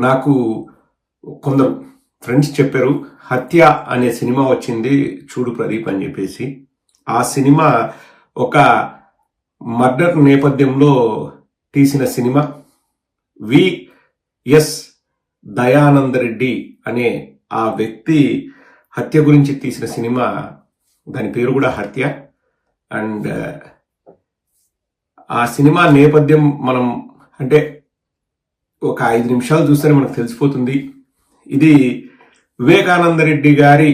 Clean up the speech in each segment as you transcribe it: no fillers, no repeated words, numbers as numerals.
నాకు కొందరు ఫ్రెండ్స్ చెప్పారు, హత్య అనే సినిమా వచ్చింది చూడు ప్రదీప్ అని చెప్పేసి. ఆ సినిమా ఒక మర్డర్ నేపథ్యంలో తీసిన సినిమా. విఎస్ దయానంద రెడ్డి అనే ఆ వ్యక్తి హత్య గురించి తీసిన సినిమా. దాని పేరు కూడా హత్య. అండ్ ఆ సినిమా నేపథ్యం మనం అంటే ఒక 5 నిమిషాలు చూస్తేనే మనకు తెలిసిపోతుంది. ఇది వివేకానంద రెడ్డి గారి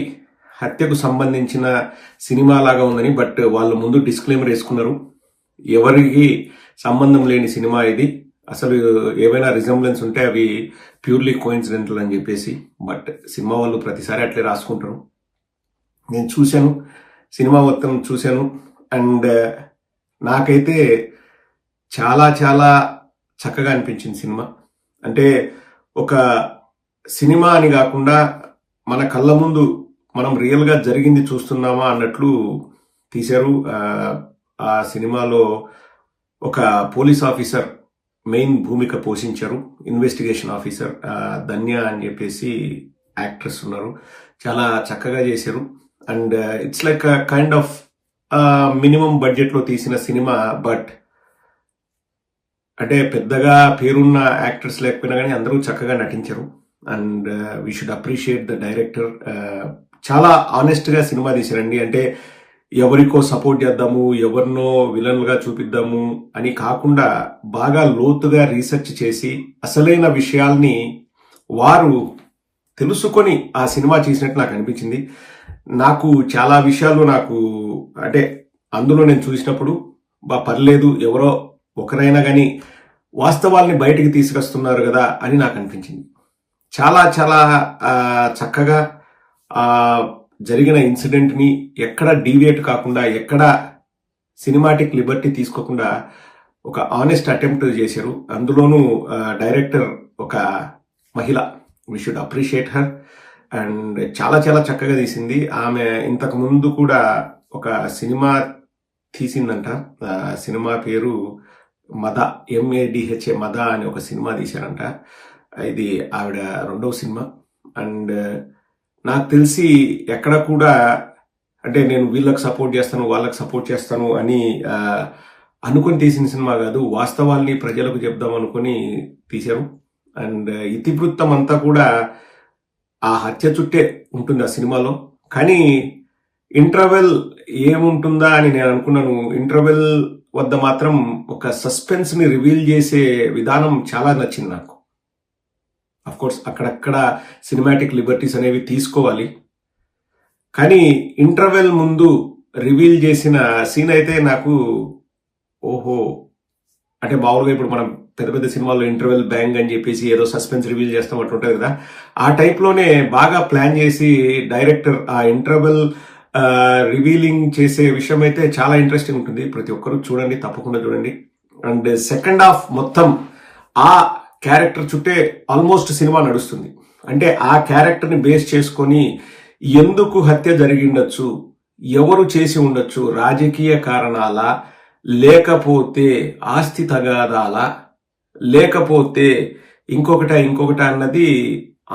హత్యకు సంబంధించిన సినిమా లాగా ఉందని. బట్ వాళ్ళు ముందు డిస్క్లైమర్ వేసుకున్నారు, ఎవరికి సంబంధం లేని సినిమా ఇది, అసలు ఏవైనా రిజంబ్లెన్స్ ఉంటే అవి ప్యూర్లీ కోఇన్సిడెంటల్ అని చెప్పేసి. బట్ సినిమా వాళ్ళు ప్రతిసారి అట్లే రాసుకుంటారు. నేను చూశాను, సినిమా మొత్తం చూశాను. అండ్ నాకైతే చాలా చాలా చక్కగా అనిపించింది సినిమా. అంటే ఒక సినిమా అని కాకుండా మన కళ్ళ ముందు మనం రియల్గా జరిగింది చూస్తున్నామా అన్నట్లు తీశారు. ఆ సినిమాలో ఒక పోలీస్ ఆఫీసర్ మెయిన్ భూమిక పోషించారు, ఇన్వెస్టిగేషన్ ఆఫీసర్ ధన్య అని చెప్పేసి యాక్ట్రెస్ ఉన్నారు. చాలా చక్కగా చేశారు. And it's like kind of minimum బడ్జెట్లో తీసిన సినిమా. బట్ అంటే పెద్దగా పేరున్న యాక్టర్స్ లేకపోయినా కానీ అందరూ చక్కగా నటించారు. And we should appreciate the director. చాలా ఆనెస్ట్గా సినిమా తీశారండి. అంటే ఎవరికో సపోర్ట్ చేద్దాము, ఎవరినో విలన్లుగా చూపిద్దాము అని కాకుండా బాగా లోతుగా రీసెర్చ్ చేసి అసలైన విషయాల్ని వారు తెలుసుకొని ఆ సినిమా చేసినట్టు నాకు అనిపించింది. నాకు చాలా విషయాలు అంటే అందులో నేను చూసినప్పుడు పర్లేదు, ఎవరో ఒకరైనా కానీ వాస్తవాల్ని బయటికి తీసుకొస్తున్నారు కదా అని నాకు అనిపించింది. చాలా చాలా చక్కగా జరిగిన ఇన్సిడెంట్ని ఎక్కడ డీవియేట్ కాకుండా, ఎక్కడ సినిమాటిక్ లిబర్టీ తీసుకోకుండా ఒక ఆనెస్ట్ అటెంప్ట్ చేశారు. అందులోనూ డైరెక్టర్ ఒక మహిళ. We should appreciate her. And చాలా చాలా చక్కగా తీసింది. ఆమె ఇంతకు ముందు కూడా ఒక సినిమా తీసిందంట. సినిమా పేరు మద, MADHA, మద అని ఒక సినిమా తీశారంట. ఇది ఆవిడ 2వ సినిమా. అండ్ నాకు తెలిసి ఎక్కడ కూడా అంటే నేను వీళ్ళకి సపోర్ట్ చేస్తాను, వాళ్ళకి సపోర్ట్ చేస్తాను అని అనుకుని తీసిన సినిమా కాదు, వాస్తవాల్ని ప్రజలకు చెప్దాం అనుకుని తీశారు. అండ్ ఇతివృత్తం అంతా కూడా ఆ హత్య చుట్టే ఉంటుంది ఆ సినిమాలో. కానీ ఇంటర్వెల్ ఏముంటుందా అని నేను అనుకున్నాను. ఇంటర్వెల్ వద్ద మాత్రం ఒక సస్పెన్స్ ని రివీల్ చేసే విధానం చాలా నచ్చింది నాకు. అఫ్ కోర్స్ అక్కడక్కడ సినిమాటిక్ లిబర్టీస్ అనేవి తీసుకోవాలి, కానీ ఇంటర్వెల్ ముందు రివీల్ చేసిన సీన్ అయితే నాకు ఓహో, అంటే మామూలుగా ఇప్పుడు మనం పెద్ద పెద్ద సినిమాల్లో ఇంటర్వెల్ బ్యాంగ్ అని చెప్పేసి ఏదో సస్పెన్స్ రివీల్ చేస్తాం అట్లుంటుంది కదా, ఆ టైప్లోనే బాగా ప్లాన్ చేసి డైరెక్టర్ ఆ ఇంటర్వెల్ రివీలింగ్ చేసే విషయం అయితే చాలా ఇంట్రెస్టింగ్ ఉంటుంది. ప్రతి ఒక్కరూ చూడండి, తప్పకుండా చూడండి. అండ్ సెకండ్ హాఫ్ మొత్తం ఆ క్యారెక్టర్ చుట్టే ఆల్మోస్ట్ సినిమా నడుస్తుంది. అంటే ఆ క్యారెక్టర్ని బేస్ చేసుకొని ఎందుకు హత్య జరిగిండొచ్చు, ఎవరు చేసి ఉండొచ్చు, రాజకీయ కారణాల, లేకపోతే ఆస్తి తగాదాల, లేకపోతే ఇంకొకట అన్నది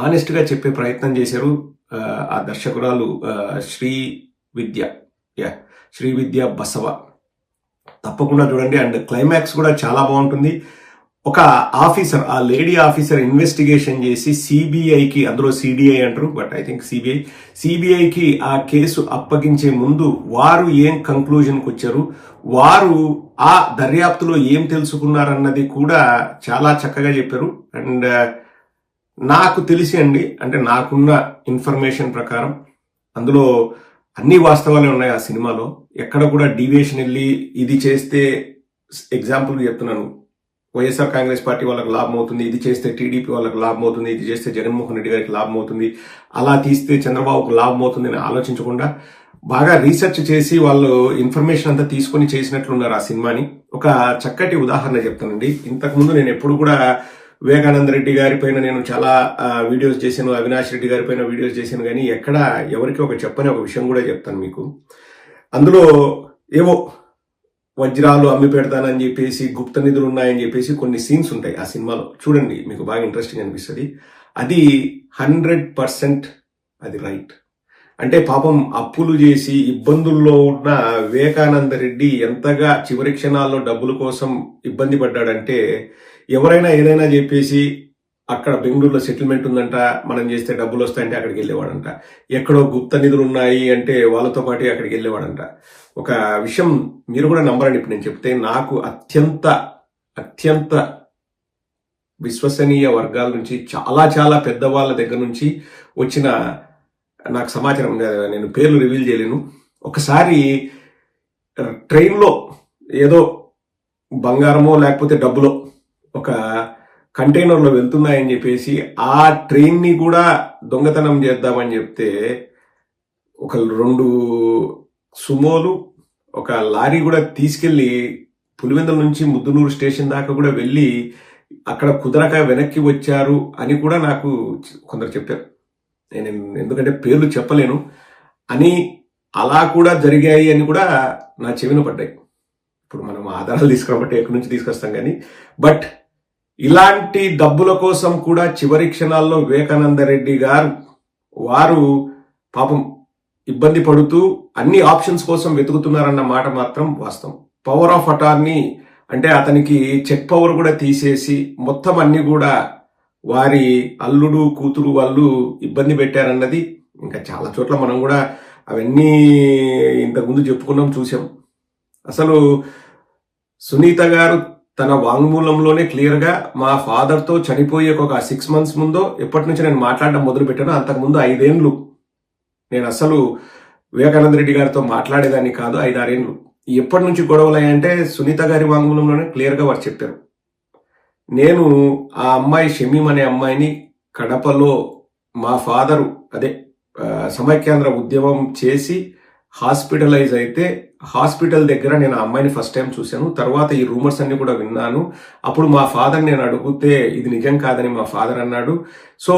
ఆనెస్ట్గా చెప్పే ప్రయత్నం చేశారు ఆ దర్శకురాలు శ్రీవిద్య బసవ. తప్పకుండా చూడండి. అండ్ క్లైమాక్స్ కూడా చాలా బాగుంటుంది. ఒక ఆఫీసర్, ఆ లేడీ ఆఫీసర్ ఇన్వెస్టిగేషన్ చేసి సిబిఐకి, అందులో సిడిఐ అంటారు బట్ ఐ థింక్ సిబిఐకి ఆ కేసు అప్పగించే ముందు వారు ఏం కంక్లూజన్కి వచ్చారు, వారు ఆ దర్యాప్తులో ఏం తెలుసుకున్నారన్నది కూడా చాలా చక్కగా చెప్పారు. అండ్ నాకు తెలిసి అండి, అంటే నాకున్న ఇన్ఫర్మేషన్ ప్రకారం అందులో అన్ని వాస్తవాలే ఉన్నాయి ఆ సినిమాలో. ఎక్కడ కూడా డీవియేషన్ వెళ్ళి ఇది చేస్తే, ఎగ్జాంపుల్ చెప్తున్నాను, వైఎస్ఆర్ కాంగ్రెస్ పార్టీ వాళ్ళకి లాభం అవుతుంది, ఇది చేస్తే టీడీపీ వాళ్ళకి లాభం అవుతుంది, ఇది చేస్తే జగన్మోహన్ రెడ్డి గారికి లాభం అవుతుంది, అలా తీస్తే చంద్రబాబుకు లాభం అవుతుంది అని ఆలోచించకుండా బాగా రీసెర్చ్ చేసి వాళ్ళు ఇన్ఫర్మేషన్ అంతా తీసుకొని చేసినట్లున్నారు ఆ సినిమాని. ఒక చక్కటి ఉదాహరణ చెప్తానండి. ఇంతకుముందు నేను ఎప్పుడు కూడా వివేకానంద రెడ్డి గారి పైన నేను చాలా వీడియోస్ చేశాను, అవినాష్ రెడ్డి గారి పైన వీడియోస్ చేశాను, కానీ ఎక్కడ ఎవరికి ఒక చెప్పని ఒక విషయం కూడా చెప్తాను మీకు. అందులో ఏవో వజ్రాలు అమ్మి పెడతానని చెప్పేసి గుప్త నిధులు ఉన్నాయని చెప్పేసి కొన్ని సీన్స్ ఉంటాయి ఆ సినిమాలో. చూడండి, మీకు బాగా ఇంట్రెస్టింగ్ అనిపిస్తుంది. అది 100% అది రైట్. అంటే పాపం అప్పులు చేసి ఇబ్బందుల్లో ఉన్న వివేకానంద రెడ్డి ఎంతగా చివరి క్షణాల్లో డబ్బుల కోసం ఇబ్బంది పడ్డాడంటే, ఎవరైనా ఏదైనా చెప్పేసి అక్కడ బెంగళూరులో సెటిల్మెంట్ ఉందంట, మనం చేస్తే డబ్బులు వస్తాయంటే అక్కడికి వెళ్ళేవాడంట. ఎక్కడో గుప్త నిధులు ఉన్నాయి అంటే వాళ్ళతో పాటు అక్కడికి వెళ్ళేవాడంట. ఒక విషయం మీరు కూడా నమ్మరండి, ఇప్పుడు నేను చెప్తే, నాకు అత్యంత అత్యంత విశ్వసనీయ వర్గాల నుంచి, చాలా చాలా పెద్దవాళ్ళ దగ్గర నుంచి వచ్చిన నాకు సమాచారం, నేను పేర్లు రివీల్ చేయలేను. ఒకసారి ట్రైన్లో ఏదో బంగారమో లేకపోతే డబ్బులో ఒక కంటైనర్లో వెళ్తున్నాయని చెప్పేసి ఆ ట్రైన్ని కూడా దొంగతనం చేద్దామని చెప్తే ఒక 2 సుమోలు ఒక లారీ కూడా తీసుకెళ్లి పులివెందుల నుంచి ముద్దునూరు స్టేషన్ దాకా కూడా వెళ్ళి అక్కడ కుదరక వెనక్కి వచ్చారు అని కూడా నాకు కొందరు చెప్పారు. నేను ఎందుకంటే పేర్లు చెప్పలేను అని, అలా కూడా జరిగాయి అని కూడా నా చెవిన పడ్డాయి. ఇప్పుడు మనం ఆధారాలు తీసుకురాబట్టి ఎక్కడి నుంచి తీసుకొస్తాం కానీ, బట్ ఇలాంటి డబ్బుల కోసం కూడా చివరి క్షణాల్లో వివేకానంద రెడ్డి గారు వారు పాపం ఇబ్బంది పడుతూ అన్ని ఆప్షన్స్ కోసం వెతుకుతున్నారన్న మాట మాత్రం వాస్తవం. పవర్ ఆఫ్ అటార్నీ అంటే అతనికి చెక్ పవర్ కూడా తీసేసి మొత్తం అన్ని కూడా వారి అల్లుడు కూతురు వాళ్ళు ఇబ్బంది పెట్టారన్నది ఇంకా చాలా చోట్ల మనం కూడా అవన్నీ ఇంతకుముందు చెప్పుకున్నాం, చూసాం. అసలు సునీత గారు తన వాంగ్మూలంలోనే క్లియర్గా మా ఫాదర్తో చనిపోయే ఒక 6 months ముందో ఎప్పటి నుంచి నేను మాట్లాడడం మొదలు పెట్టాను, అంతకుముందు 5 ఏళ్ళు నేను అసలు వివేకానంద రెడ్డి గారితో మాట్లాడేదాన్ని కాదు. 5-6 ఏళ్ళు ఎప్పటి నుంచి గొడవలు అయ్యాయంటే సునీత గారి వాంగ్మూలంలోనే క్లియర్గా వారు చెప్పారు. నేను ఆ అమ్మాయి షమీం అనే అమ్మాయిని కడపలో మా ఫాదరు సమైక్యాంధ్ర ఉద్యమం చేసి హాస్పిటలైజ్ అయితే హాస్పిటల్ దగ్గర నేను ఆ అమ్మాయిని ఫస్ట్ టైం చూశాను. తర్వాత ఈ రూమర్స్ అన్ని కూడా విన్నాను. అప్పుడు మా ఫాదర్ నేను అడిగితే ఇది నిజం కాదని మా ఫాదర్ అన్నాడు. సో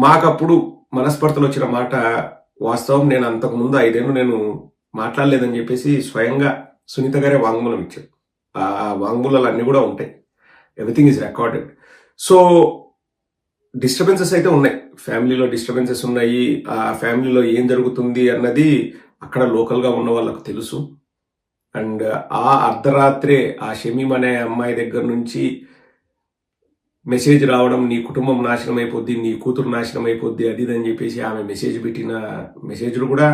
మాకప్పుడు మనస్పర్ధలు వచ్చిన మాట వాస్తవం. నేను అంతకుముందు 5 ఏళ్ళు నేను మాట్లాడలేదని చెప్పేసి స్వయంగా సునీత గారే వాంగ్మూలం ఇచ్చారు. ఆ వాంగ్మూలాలు అన్ని కూడా ఉంటాయి, everything is recorded. So disturbances అయితే ఉన్నాయి, ఫ్యామిలీలో డిస్టర్బెన్సెస్ ఉన్నాయి. ఆ ఫ్యామిలీలో ఏం జరుగుతుంది అన్నది అక్కడ లోకల్గా ఉన్న వాళ్ళకు తెలుసు. అండ్ ఆ అర్ధరాత్రే ఆ షమీం అనే అమ్మాయి దగ్గర నుంచి మెసేజ్ రావడం, నీ కుటుంబం నాశనం అయిపోద్ది, నీ కూతురు నాశనం అయిపోద్ది, అది అని చెప్పేసి ఆమె మెసేజ్ పెట్టిన మెసేజ్లు కూడా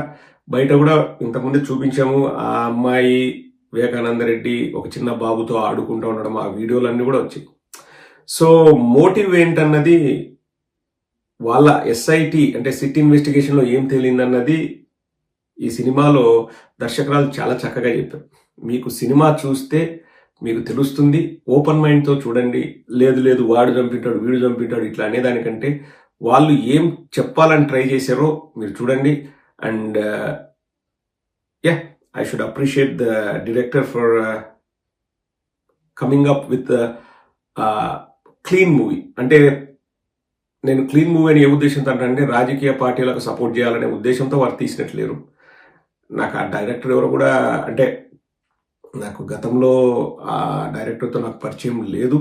బయట కూడా ఇంతకుముందే చూపించాము. ఆ అమ్మాయి వివేకానంద రెడ్డి ఒక చిన్న బాబుతో ఆడుకుంటూ ఉండడం, ఆ వీడియోలన్నీ కూడా వచ్చాయి. సో మోటివ్ ఏంటన్నది వాళ్ళ ఎస్ఐటి అంటే సిట్ ఇన్వెస్టిగేషన్లో ఏం తేలిందన్నది ఈ సినిమాలో దర్శకురాలు చాలా చక్కగా చెప్పారు. మీకు సినిమా చూస్తే మీకు తెలుస్తుంది, ఓపెన్ మైండ్తో చూడండి. లేదు వాడు చంపింటాడు వీడు చంపింటాడు ఇట్లా అనేదానికంటే వాళ్ళు ఏం చెప్పాలని ట్రై చేశారో మీరు చూడండి. And I should appreciate the director for coming up with a clean movie. అంటే నేను క్లీన్ మూవీ అని ఏ ఉద్దేశంతో అంటే రాజకీయ పార్టీలకు సపోర్ట్ చేయాలనే ఉద్దేశంతో వారు తీసినట్లేరు. నాకు ఆ డైరెక్టర్ ఎవరో కూడా అంటే నాకు గతంలో ఆ డైరెక్టర్తో నాకు పరిచయం లేదు.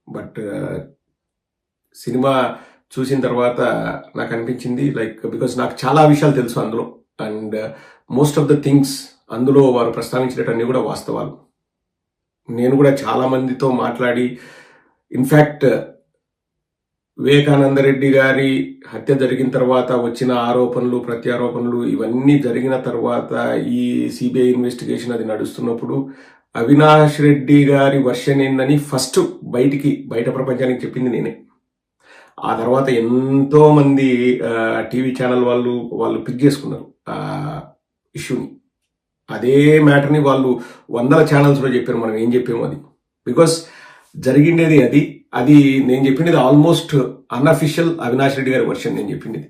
బట్ సినిమా చూసిన తర్వాత నాకు అనిపించింది బికాస్ నాకు చాలా విషయాలు తెలుసు అందులో. And most of the things అందులో వారు ప్రస్తావించినవన్నీ కూడా వాస్తవాలు. నేను కూడా చాలా మందితో మాట్లాడి, ఇన్ఫ్యాక్ట్ వివేకానంద రెడ్డి గారి హత్య జరిగిన తర్వాత వచ్చిన ఆరోపణలు ప్రత్యారోపణలు ఇవన్నీ జరిగిన తర్వాత ఈ సిబిఐ ఇన్వెస్టిగేషన్ అది నడుస్తున్నప్పుడు అవినాష్ రెడ్డి గారి వర్షన్ ఏందని ఫస్ట్ బయట ప్రపంచానికి చెప్పింది నేనే. ఆ తర్వాత ఎంతో మంది టీవీ ఛానల్ వాళ్ళు పిక్ చేసుకున్నారు ఆ ఇష్యూని. అదే మ్యాటర్ని వాళ్ళు 100 ఛానల్స్లో చెప్పారు, మనం ఏం చెప్పాము అది. బికాస్ జరిగిండేది అది నేను చెప్పింది ఆల్మోస్ట్ అన్అఫిషియల్ అవినాష్ రెడ్డి గారి వర్షన్ నేను చెప్పింది.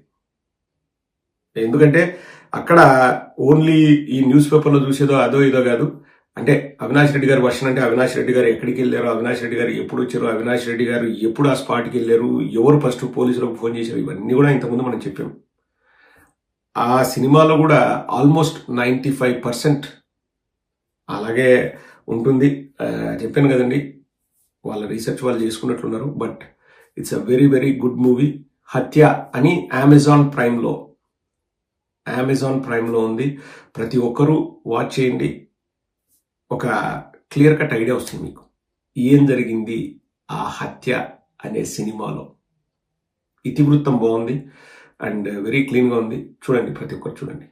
ఎందుకంటే అక్కడ ఓన్లీ ఈ న్యూస్ పేపర్లో చూసేదో అదో ఇదో కాదు. అంటే అవినాష్ రెడ్డి గారి వర్షన్ అంటే అవినాష్ రెడ్డి గారు ఎక్కడికి వెళ్ళారు, అవినాష్ రెడ్డి గారు ఎప్పుడు వచ్చారు, అవినాష్ రెడ్డి గారు ఎప్పుడు ఆ స్పాట్కి వెళ్ళారు, ఎవరు ఫస్ట్ పోలీసులకు ఫోన్ చేశారు, ఇవన్నీ కూడా ఇంతకుముందు మనం చెప్పాము. ఆ సినిమాలో కూడా ఆల్మోస్ట్ 95%, అలాగే ఉంటుంది. చెప్పాను కదండి, వాళ్ళ రీసెర్చ్ వాళ్ళు చేసుకున్నట్లున్నారు. But it's a very very good movie. Hatya అని అమెజాన్ ప్రైమ్లో ఉంది. ప్రతి ఒక్కరూ వాచ్ చేయండి. ఒక క్లియర్ కట్ ఐడియా వస్తుంది మీకు ఏం జరిగింది ఆ హత్య అనే సినిమాలో. ఇతివృత్తం బాగుంది అండ్ వెరీ క్లీన్గా ఉంది. చూడండి, ప్రతి ఒక్కరు చూడండి.